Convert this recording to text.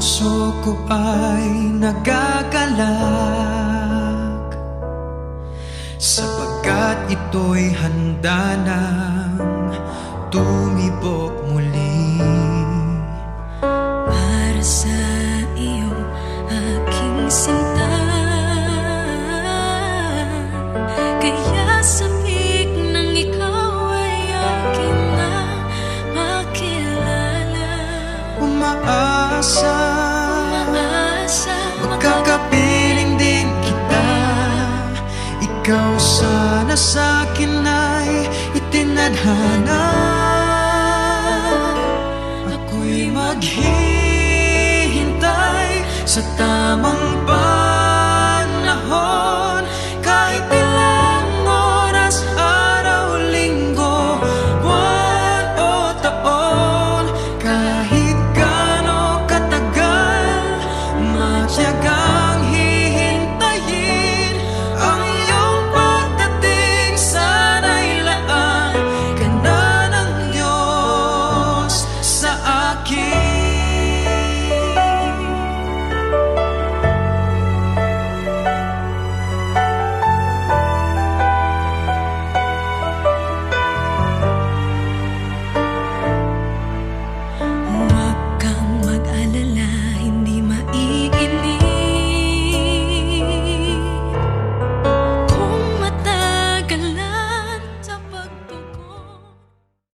puso ko ay nagagalak, sapagkat ito'y handa nang tumibok muli. Para sa iyo, aking sinta, kaya sabik nang ikaw ay aking na makilala. Umaasa, magkakapiling din kita. Ikaw sana sa'kin ay itinadhana. Ako'y maghihintay sa tamang